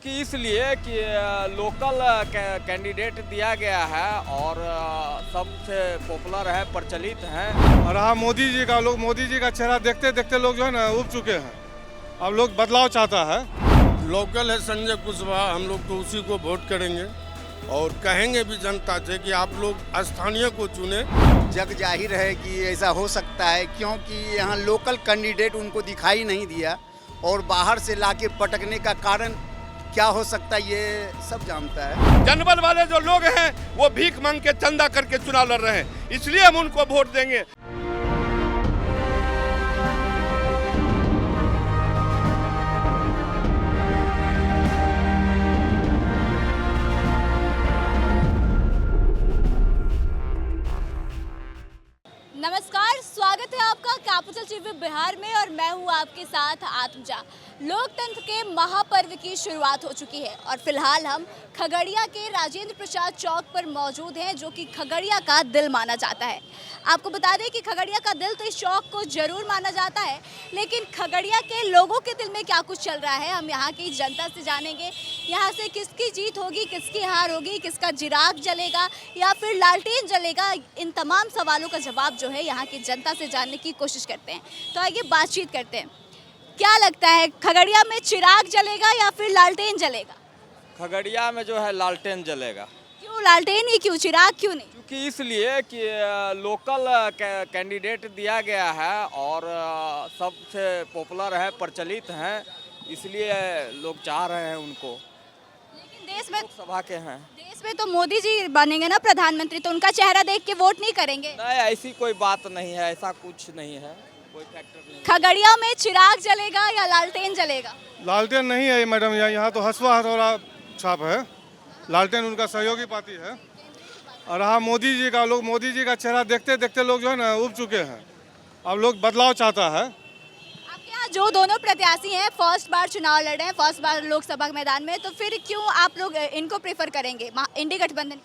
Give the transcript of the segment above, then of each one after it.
कि इसलिए कि लोकल कैंडिडेट दिया गया है और सबसे पॉपुलर है, प्रचलित हैं। और हाँ, मोदी जी का चेहरा देखते देखते लोग जो है ना उब चुके हैं। अब लोग बदलाव चाहता है। लोकल है संजय कुशवाहा, हम लोग तो उसी को वोट करेंगे और कहेंगे भी जनता से कि आप लोग स्थानीय को चुने। जग जाहिर है कि ऐसा हो सकता है, क्योंकि यहाँ लोकल कैंडिडेट उनको दिखाई नहीं दिया और बाहर से लाके पटकने का कारण क्या हो सकता है ये सब जानता है। जनबल वाले जो लोग हैं वो भीख मांग के चंदा करके चुनाव लड़ रहे हैं, इसलिए हम उनको वोट देंगे। नमस्कार, स्वागत है आपका कैपिटल टीवी बिहार में और मैं हूं आपके साथ आत्मजा। लोकतंत्र के महापर्व की शुरुआत हो चुकी है और फिलहाल हम खगड़िया के राजेंद्र प्रसाद चौक पर मौजूद हैं, जो कि खगड़िया का दिल माना जाता है। आपको बता दें कि खगड़िया का दिल तो इस चौक को जरूर माना जाता है, लेकिन खगड़िया के लोगों के दिल में क्या कुछ चल रहा है हम यहाँ की जनता से जानेंगे। यहाँ से किसकी जीत होगी, किसकी हार होगी, किसका चिराग जलेगा या फिर लालटेन जलेगा, इन तमाम सवालों का जवाब जो है यहाँ की जनता से जानने की कोशिश करते हैं। तो आइए बातचीत करते हैं। क्या लगता है, खगड़िया में चिराग जलेगा या फिर लालटेन जलेगा? खगड़िया में जो है लालटेन जलेगा। क्यों लालटेन ही क्यों, चिराग क्यों नहीं? क्योंकि इसलिए कि लोकल कैंडिडेट दिया गया है और सबसे पॉपुलर है, प्रचलित हैं, इसलिए लोग चाह रहे हैं उनको। लेकिन देश में लोकसभा के हैं। देश में तो मोदी जी बनेंगे ना प्रधानमंत्री, तो उनका चेहरा देख के वोट नहीं करेंगे? नहीं, ऐसी कोई बात नहीं है, ऐसा कुछ नहीं है, कोई फैक्टर नहीं। खगड़िया में चिराग जलेगा या लालटेन जलेगा? लालटेन नहीं है मैडम, यहाँ तो हसुआ हथौड़ा छाप है। लालटेन उनका सहयोगी पार्टी है। और हाँ, मोदी जी का चेहरा देखते देखते लोग जो है ना उब चुके हैं। अब लोग बदलाव चाहता है। आपके यहाँ जो दोनों प्रत्याशी हैं फर्स्ट बार चुनाव लड़ रहे हैं, फर्स्ट बार लोकसभा मैदान में, तो फिर क्यों आप लोग इनको प्रेफर करेंगे, इंडी गठबंधन?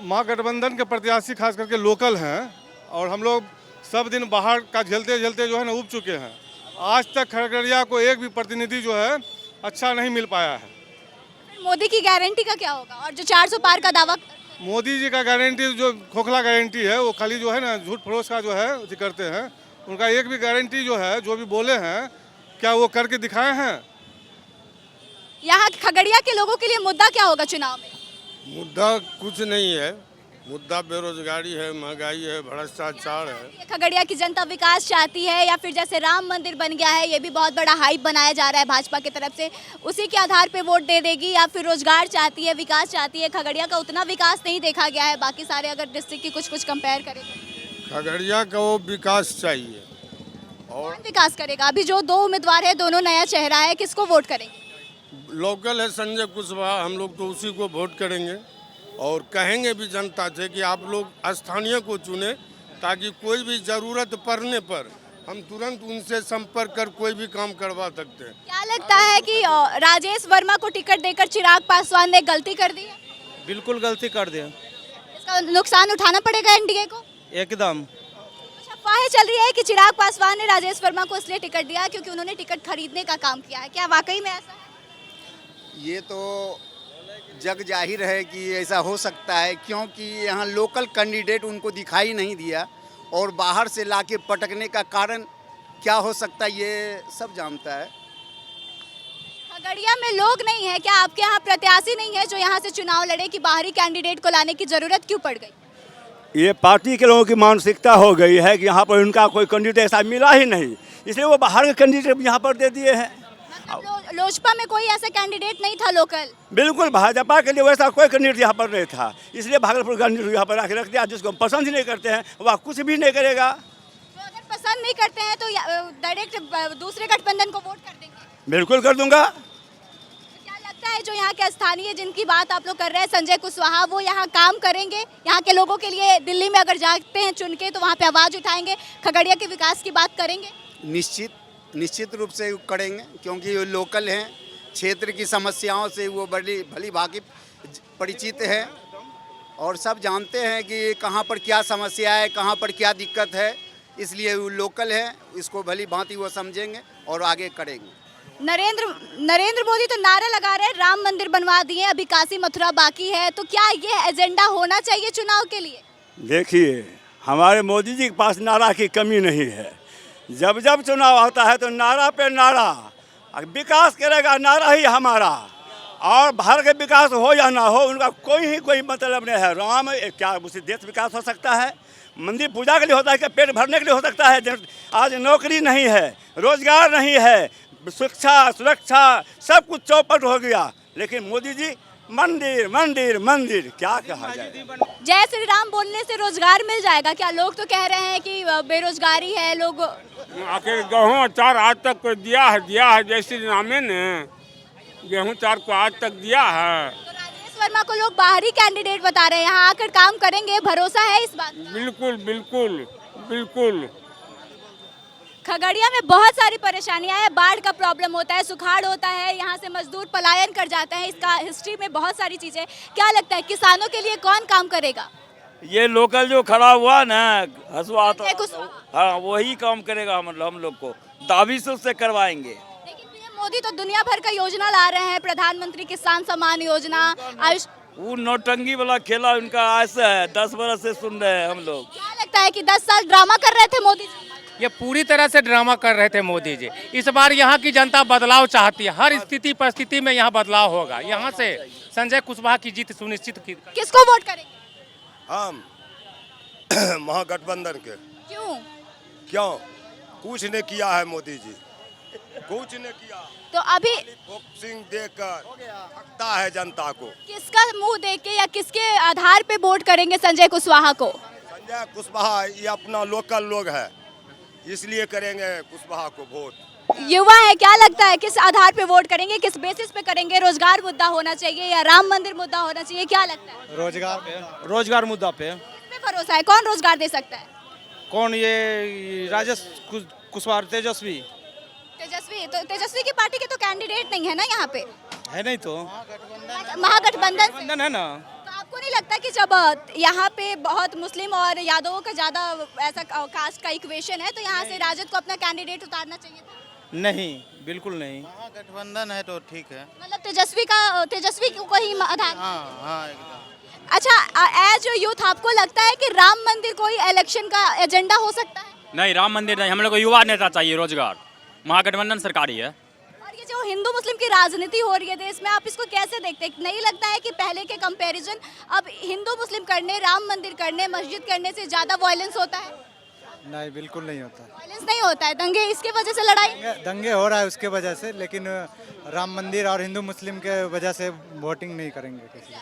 महागठबंधन के प्रत्याशी खास करके लोकल हैं और हम लोग सब दिन बाहर का झेलते झेलते जो है ना उब चुके हैं। आज तक खगड़िया को एक भी प्रतिनिधि जो है अच्छा नहीं मिल पाया है। मोदी की गारंटी का क्या होगा? और जो 400 पार का दावा, मोदी जी का गारंटी जो खोखला गारंटी है, वो खाली जो है ना झूठ फरोश का जो है उसे करते हैं। उनका एक भी गारंटी जो है, जो भी बोले हैं, क्या वो करके दिखाए हैं? यहाँ खगड़िया के लोगों के लिए मुद्दा क्या होगा चुनाव में? मुद्दा कुछ नहीं है, मुद्दा बेरोजगारी है, महंगाई है, भ्रष्टाचार है। खगड़िया की जनता विकास चाहती है या फिर जैसे राम मंदिर बन गया है, ये भी बहुत बड़ा हाइप बनाया जा रहा है भाजपा की तरफ से, उसी के आधार पे वोट दे देगी, या फिर रोजगार चाहती है, विकास चाहती है? खगड़िया का उतना विकास नहीं देखा गया है, बाकी सारे अगर डिस्ट्रिक्ट की कुछ कंपेयर करें तो। खगड़िया का वो विकास चाहिए। और कौन विकास करेगा? अभी जो दो उम्मीदवार है, दोनों नया चेहरा है, किसको वोट करेंगे? लोकल है संजय कुशवाहा, हम लोग तो उसी को वोट करेंगे और कहेंगे भी जनता से कि आप लोग स्थानीय को चुने, ताकि कोई भी ज़रूरत पड़ने पर हम तुरंत उनसे संपर्क कर कोई भी काम करवा सकते हैं। क्या लगता है कि राजेश वर्मा को टिकट देकर चिराग पासवान ने गलती कर दी है? बिल्कुल गलती कर दिया, इसका नुकसान उठाना पड़ेगा एनडीए को? एकदम। कुछ अफवाहें चल रही है कि चिराग पासवान ने राजेश वर्मा को इसलिए टिकट दिया क्योंकि उन्होंने टिकट खरीदने का काम किया है, क्या वाकई में ऐसा है? ये तो जग जाहिर है कि ऐसा हो सकता है, क्योंकि यहाँ लोकल कैंडिडेट उनको दिखाई नहीं दिया और बाहर से लाके पटकने का कारण क्या हो सकता है ये सब जानता है। खगड़िया में लोग नहीं है क्या, आपके यहाँ प्रत्याशी नहीं है जो यहाँ से चुनाव लड़े, कि बाहरी कैंडिडेट को लाने की जरूरत क्यों पड़ गई? ये पार्टी के लोगों की मानसिकता हो गई है कि यहाँ पर उनका कोई कैंडिडेट ऐसा मिला ही नहीं, इसलिए वो बाहर के कैंडिडेट यहाँ पर दे दिए हैं। मतलब लोजपा में कोई ऐसा कैंडिडेट नहीं था लोकल? बिल्कुल, भाजपा के लिए वैसा कोई कैंडिडेट यहाँ पर नहीं था, इसलिए भागलपुर कैंडिडेट यहाँ पर आके रख दिया। जिसको हम पसंद ही नहीं करते हैं वह कुछ भी नहीं करेगा। तो अगर पसंद नहीं करते हैं तो डायरेक्ट दूसरे गठबंधन को वोट कर देंगे? बिल्कुल कर दूंगा। तो क्या लगता है जो यहाँ के स्थानीय जिनकी बात आप लोग कर रहे हैं, संजय कुशवाहा, वो यहाँ काम करेंगे यहाँ के लोगों के लिए? दिल्ली में अगर जाते हैं चुन के तो वहाँ पे आवाज़ उठाएंगे, खगड़िया के विकास की बात करेंगे? निश्चित रूप से करेंगे, क्योंकि वो लोकल हैं, क्षेत्र की समस्याओं से वो भली भांति परिचित है और सब जानते हैं कि कहाँ पर क्या समस्या है, कहाँ पर क्या दिक्कत है, इसलिए वो लोकल है, इसको भली भांति वो समझेंगे और आगे करेंगे। नरेंद्र मोदी तो नारा लगा रहे हैं राम मंदिर बनवा दिए, अभी काशी मथुरा बाकी है, तो क्या ये एजेंडा होना चाहिए चुनाव के लिए? देखिए, हमारे मोदी जी के पास नारा की कमी नहीं है। जब जब चुनाव आता है तो नारा पे नारा, विकास करेगा नारा ही हमारा, और भारत का विकास हो या ना हो उनका कोई मतलब नहीं है। राम क्या उसी देश विकास हो सकता है? मंदिर पूजा के लिए होता है क्या पेट भरने के लिए हो सकता है? आज नौकरी नहीं है, रोजगार नहीं है, शिक्षा सुरक्षा सब कुछ चौपट हो गया, लेकिन मोदी जी मंदिर मंदिर मंदिर, क्या कहा जाए। जय श्री राम बोलने से रोजगार मिल जाएगा क्या? लोग तो कह रहे हैं कि बेरोजगारी है लोग। आखिर गेहूँ अचार आज तक कोई दिया है जय श्री राम ने गेहूँ अचार को आज तक दिया है। तो राजेश वर्मा को लोग बाहरी कैंडिडेट बता रहे हैं, यहाँ आकर काम करेंगे, भरोसा है इस बात? बिल्कुल बिल्कुल बिल्कुल। खगड़िया में बहुत सारी परेशानियां हैं, बाढ़ का प्रॉब्लम होता है, सुखाड़ होता है, यहाँ से मजदूर पलायन कर जाते हैं, इसका हिस्ट्री में बहुत सारी चीजें। क्या लगता है किसानों के लिए कौन काम करेगा? ये लोकल जो खड़ा हुआ ना हसुआ, तो कुशवाहा। हाँ वही काम करेगा, मतलब हम लोग को दावी से उससे करवाएंगे। लेकिन पीएम मोदी तो दुनिया भर का योजना ला रहे हैं, प्रधानमंत्री किसान सम्मान योजना, आयुष। वो नौटंकी वाला खेला उनका ऐसा है, 10 बरस से सुन रहे हैं हम लोग। क्या लगता है कि 10 साल ड्रामा कर रहे थे मोदी जी? ये पूरी तरह से ड्रामा कर रहे थे मोदी जी। इस बार यहाँ की जनता बदलाव चाहती है, हर स्थिति परिस्थिति में यहाँ बदलाव होगा। यहाँ से संजय कुशवाहा की जीत सुनिश्चित की। किसको वोट करेंगे? हम महागठबंधन के। क्यों? कुछ ने किया है मोदी जी, कुछ ने किया। तो अभी सिंह देकर थकता है जनता को। किसका मुंह देख के या किसके आधार पे वोट करेंगे संजय कुशवाहा को? संजय कुशवाहा ये अपना लोकल लोग है, इसलिए करेंगे कुशवाहा को वोट। युवा है, क्या लगता है किस आधार पे वोट करेंगे, किस बेसिस पे करेंगे? रोजगार मुद्दा होना चाहिए या राम मंदिर मुद्दा होना चाहिए, क्या लगता है? रोजगार मुद्दा पे। किस पे भरोसा है, कौन रोजगार दे सकता है? कौन? ये राजेश कुशवाहा, तेजस्वी। तो तेजस्वी की पार्टी के तो कैंडिडेट नहीं है ना यहाँ पे? है नहीं तो महागठबंधन है ना। तो आपको नहीं लगता कि जब यहाँ पे बहुत मुस्लिम और यादवों का ज्यादा ऐसा कास्ट का इक्वेशन है, तो यहाँ से राजद को अपना कैंडिडेट उतारना चाहिए था? नहीं, बिल्कुल नहीं। गठबंधन है तो ठीक है, मतलब तेजस्वी को ही आधार। हाँ एकदम। अच्छा, एज यूथ आपको लगता है कि राम मंदिर कोई इलेक्शन का एजेंडा हो सकता है? नहीं, राम मंदिर नहीं, हम लोग को युवा नेता चाहिए, रोजगार। महागठबंधन सरकारी है। और ये जो हिंदू मुस्लिम की राजनीति हो रही है देश में, आप इसको कैसे देखते हैं? नहीं लगता है कि पहले के कंपैरिजन अब हिंदू मुस्लिम करने, राम मंदिर करने, मस्जिद करने से ज्यादा वायलेंस होता है? नहीं, बिल्कुल नहीं होता। वायलेंस नहीं होता है, दंगे इसके वजह से लड़ाई? दंगे हो रहा है उसके वजह से, लेकिन राम मंदिर और हिंदू मुस्लिम के वजह से वोटिंग नहीं करेंगे किसी।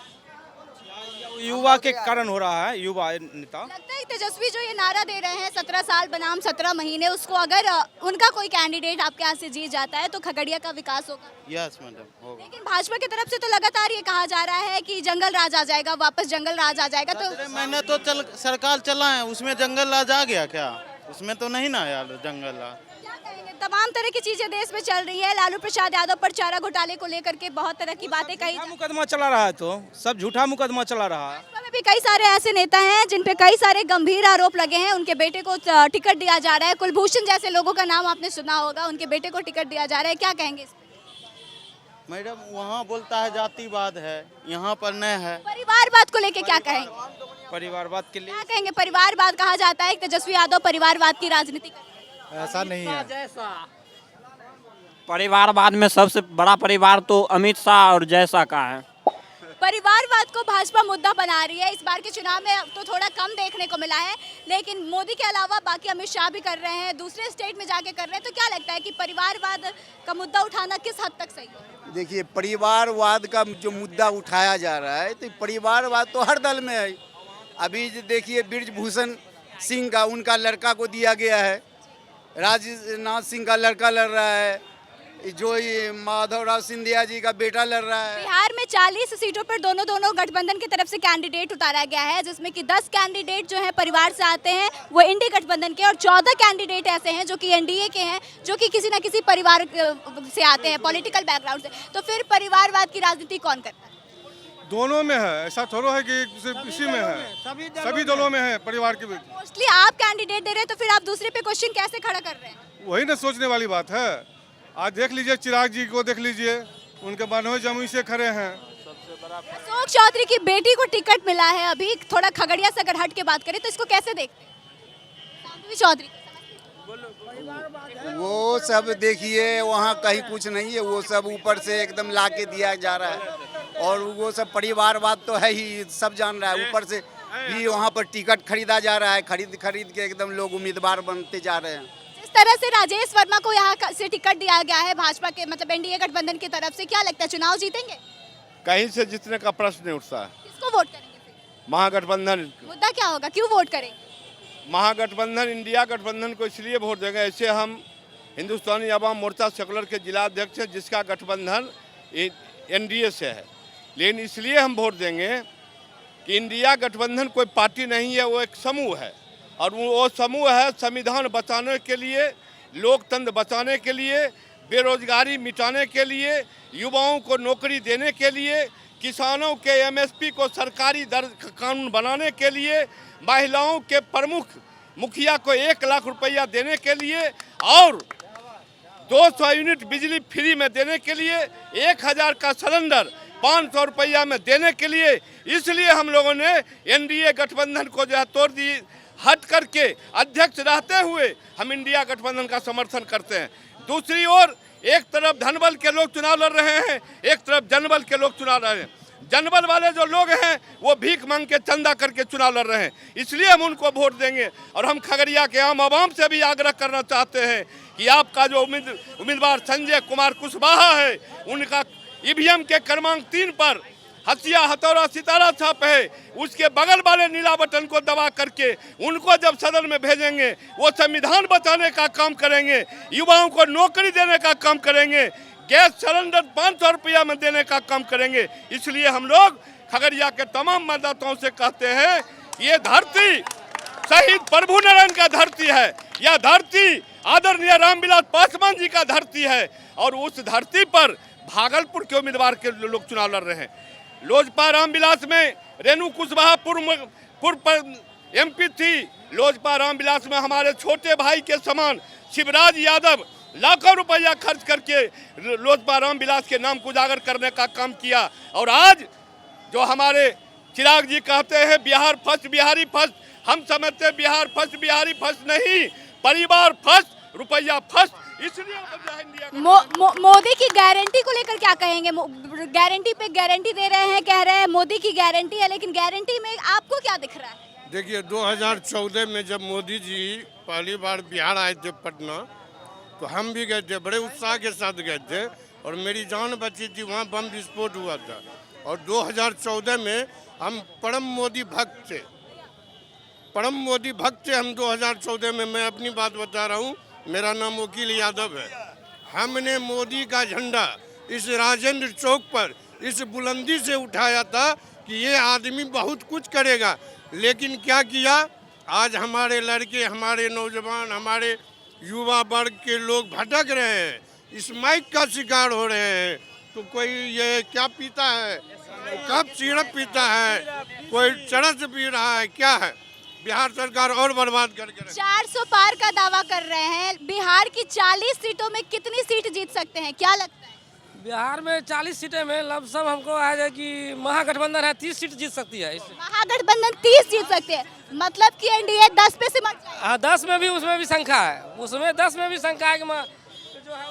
युवा के कारण हो रहा है, युवा नेता। लगता है तेजस्वी जो ये नारा दे रहे हैं 17 साल बनाम 17 महीने, उसको अगर उनका कोई कैंडिडेट आपके यहाँ से जीत जाता है तो खगड़िया का विकास होगा? यस मैडम होगा। लेकिन भाजपा की तरफ से तो लगातार ये कहा जा रहा है कि जंगल राज आ जाएगा, वापस जंगल राज आ जाएगा। तो मैंने तो सरकार चला है, उसमें जंगल राज आ गया क्या? उसमें तो नहीं ना यार जंगल राज। क्या कहेंगे? तमाम तरह की चीजें देश में चल रही है। लालू प्रसाद यादव पर चारा घोटाले को लेकर के बहुत तरह की बातें कही। मुकदमा चला रहा है, तो सब झूठा मुकदमा चला रहा है। भाजपा में भी कई सारे ऐसे नेता हैं जिन पे कई सारे गंभीर आरोप लगे हैं। उनके बेटे को टिकट दिया जा रहा है, कुलभूषण जैसे लोगों का नाम आपने सुना होगा, उनके बेटे को टिकट दिया जा रहा है, क्या कहेंगे इस पे? मैडम वहाँ बोलता है जातिवाद है, यहाँ पर नहीं है। परिवारवाद को लेके क्या कहेंगे? परिवारवाद के लिए क्या कहेंगे? परिवारवाद कहा जाता है, तेजस्वी यादव परिवारवाद की राजनीति करते हैं। ऐसा नहीं है। परिवारवाद में सबसे बड़ा परिवार तो अमित शाह और जयशाह का है। परिवारवाद को भाजपा मुद्दा बना रही है। इस बार के चुनाव में तो थोड़ा कम देखने को मिला है, लेकिन मोदी के अलावा बाकी अमित शाह भी कर रहे हैं, दूसरे स्टेट में जाके कर रहे हैं। तो क्या लगता है कि परिवारवाद का मुद्दा उठाना किस हद तक सही है? देखिए, परिवारवाद का जो मुद्दा उठाया जा रहा है, तो परिवारवाद तो हर दल में है। अभी देखिए बृजभूषण सिंह का, उनका लड़का को दिया गया है, राजनाथ सिंह का लड़का लड़ रहा है, जो ये माधवराव सिंधिया जी का बेटा लड़ रहा है। बिहार में 40 सीटों पर दोनों गठबंधन की तरफ से कैंडिडेट उतारा गया है, जिसमें कि 10 कैंडिडेट जो है परिवार से आते हैं, वो इंडी गठबंधन के, और 14 कैंडिडेट ऐसे हैं जो कि एनडीए के हैं, जो कि किसी न किसी परिवार से आते हैं, पॉलिटिकल बैकग्राउंड से। तो फिर परिवारवाद की राजनीति कौन करता है? दोनों में है, ऐसा थोड़ा है कि सिर्फ इसी में है, सभी दलों में है परिवार के। मोस्टली आप कैंडिडेट दे रहे हैं, तो फिर आप दूसरे पे क्वेश्चन कैसे खड़ा कर रहे हैं? वही ना सोचने वाली बात है। आज देख लीजिए चिराग जी को, देख लीजिए उनके बनोए जमुई से खड़े हैं। अशोक चौधरी की बेटी को टिकट मिला है। अभी थोड़ा खगड़िया से अगर हट के बात करें तो इसको कैसे देखते हैं? शांति चौधरी वो सब देखिए वहाँ कहीं कुछ नहीं है, वो सब ऊपर से एकदम ला के दिया जा रहा है और वो सब परिवारवाद तो है ही, सब जान रहा है। ऊपर से भी वहाँ पर टिकट खरीदा जा रहा है, खरीद के एकदम लोग उम्मीदवार बनते जा रहे हैं। जिस तरह से राजेश वर्मा को यहाँ से टिकट दिया गया है भाजपा के मतलब एनडीए गठबंधन की तरफ से, क्या लगता है चुनाव जीतेंगे? कहीं से जीतने का प्रश्न नहीं उठता है। किसको वोट करेंगे? महागठबंधन। मुद्दा क्या होगा, क्यों वोट करेंगे? महागठबंधन, इंडिया गठबंधन को इसलिए वोट देंगे, ऐसे हम हिंदुस्तानी अवाम मोर्चा सेकुलर के जिला अध्यक्ष हैं जिसका गठबंधन एनडीए से है। लेकिन इसलिए हम वोट देंगे कि इंडिया गठबंधन कोई पार्टी नहीं है, वो एक समूह है और वो समूह है संविधान बचाने के लिए, लोकतंत्र बचाने के लिए, बेरोजगारी मिटाने के लिए, युवाओं को नौकरी देने के लिए, किसानों के एमएसपी को सरकारी दर कानून बनाने के लिए, महिलाओं के प्रमुख मुखिया को 1 लाख रुपया देने के लिए और 200 यूनिट बिजली फ्री में देने के लिए, 1000 का सिलेंडर 500 रुपया में देने के लिए, इसलिए हम लोगों ने एनडीए गठबंधन को जो है तोड़ दी, हट करके अध्यक्ष रहते हुए हम इंडिया गठबंधन का समर्थन करते हैं। दूसरी ओर एक तरफ धनबल के लोग चुनाव लड़ रहे हैं, एक तरफ जनबल के लोग चुनाव लड़ रहे हैं। जनबल वाले जो लोग हैं वो भीख मांग के चंदा करके चुनाव लड़ रहे हैं, इसलिए हम उनको वोट देंगे। और हम खगड़िया के आम आवाम से भी आग्रह करना चाहते हैं कि आपका जो उम्मीदवार संजय कुमार कुशवाहा है, उनका ईवीएम के क्रमांक 3 पर हथिया हथौड़ा सितारा छाप है, उसके बगल वाले नीला बटन को दबा करके उनको जब सदन में भेजेंगे वो संविधान बचाने का काम करेंगे, युवाओं को नौकरी देने का काम करेंगे, गैस सिलेंडर 500 रुपया में देने का काम करेंगे। इसलिए हम लोग खगड़िया के तमाम मतदाताओं से कहते हैं ये धरती शहीद प्रभु नारायण का धरती है, यह धरती आदरणीय रामविलास पासवान जी का धरती है और उस धरती पर भागलपुर के उम्मीदवार के लोग चुनाव लड़ रहे हैं। लोजपा रामविलास में रेणु कुशवाहा पूर्व एमपी थी, लोजपा रामविलास में हमारे छोटे भाई के समान शिवराज यादव लाखों रुपया खर्च करके लोजपा रामविलास के नाम को उजागर करने का काम किया। और आज जो हमारे चिराग जी कहते हैं बिहार फर्स्ट बिहारी फर्स्ट, हम समझते हैं बिहार फर्स्ट बिहारी फर्स्ट नहीं, परिवार फर्स्ट रुपया फर्स्ट। इसलिए मोदी की गारंटी को लेकर क्या कहेंगे? गारंटी पे गारंटी दे रहे हैं, कह रहे हैं मोदी की गारंटी है, लेकिन गारंटी में आपको क्या दिख रहा है? देखिए 2014 में जब मोदी जी पहली बार बिहार आए थे पटना, तो हम भी गए थे, बड़े उत्साह के साथ गए थे और मेरी जान बची थी, वहाँ बम विस्फोट हुआ था। और 2014 में हम परम मोदी भक्त थे, परम मोदी भक्त थे हम 2014 में। मैं अपनी बात बता रहा हूँ, मेरा नाम वकील यादव है। हमने मोदी का झंडा इस राजेंद्र चौक पर इस बुलंदी से उठाया था कि ये आदमी बहुत कुछ करेगा, लेकिन क्या किया? आज हमारे लड़के, हमारे नौजवान, हमारे युवा वर्ग के लोग भटक रहे हैं, इस माइक का शिकार हो रहे हैं। तो कोई ये क्या पीता है, कब सिरप पीता है, कोई चरस पी रहा है, क्या है? बिहार सरकार और बर्बाद करके 400 पार का दावा कर रहे हैं। बिहार की 40 सीटों में कितनी सीट जीत सकते हैं, क्या लगता है? बिहार में 40 सीटें में लमसम हमको है कि महागठबंधन है 30 सीट जीत सकती है। महागठबंधन 30 जीत सकते हैं, मतलब कि एनडीए 10 पे से 10 में भी, उसमें भी शंका है, उसमें 10 में भी शंका है कि जो है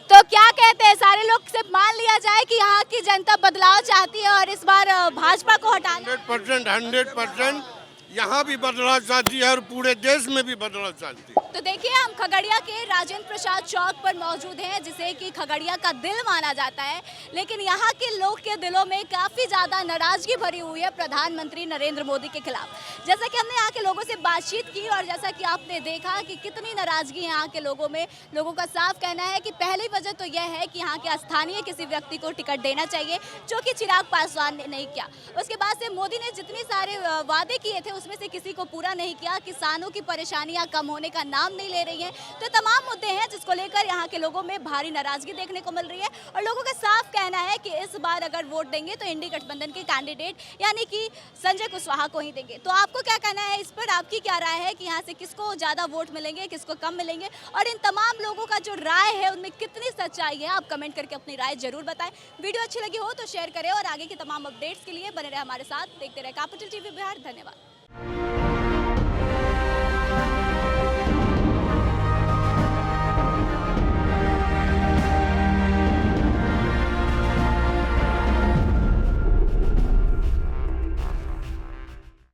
तो क्या कहते हैं सारे लोग से मान लिया जाए कि यहाँ की जनता बदलाव चाहती है और इस बार भाजपा को हटाना? 100% यहाँ भी बदलाव चाहती है और पूरे देश में भी बदलाव चाहती है। तो देखिए हम खगड़िया के राजेंद्र प्रसाद चौक पर मौजूद हैं, जिसे कि खगड़िया का दिल माना जाता है, लेकिन यहाँ के लोग के दिलों में काफ़ी ज़्यादा नाराज़गी भरी हुई है प्रधानमंत्री नरेंद्र मोदी के खिलाफ। जैसा कि हमने यहाँ के लोगों से बातचीत की और जैसा कि आपने देखा कि कितनी नाराज़गी है यहाँ के लोगों में। लोगों का साफ कहना है कि पहली वजह तो यह है कि यहाँ के स्थानीय किसी व्यक्ति को टिकट देना चाहिए, जो कि चिराग पासवान ने नहीं किया। उसके बाद से मोदी ने जितने सारे वादे किए थे उसमें से किसी को पूरा नहीं किया, किसानों की परेशानियां कम होने का नाम नहीं ले रही हैं। तो तमाम मुद्दे हैं जिसको लेकर यहाँ के लोगों में भारी नाराजगी देखने को मिल रही है और लोगों का साफ कहना है कि इस बार अगर वोट देंगे तो इंडी गठबंधन के कैंडिडेट यानी कि संजय कुशवाहा को ही देंगे। तो आपको क्या कहना है इस पर, आपकी क्या राय है कि यहाँ से किसको ज़्यादा वोट मिलेंगे, किसको कम मिलेंगे, और इन तमाम लोगों का जो राय है उनमें कितनी सच्चाई है? आप कमेंट करके अपनी राय जरूर बताएं। वीडियो अच्छी लगी हो तो शेयर करें और आगे की तमाम अपडेट्स के लिए बने रहे हमारे साथ। देखते रहे कैपिटल टीवी बिहार। धन्यवाद।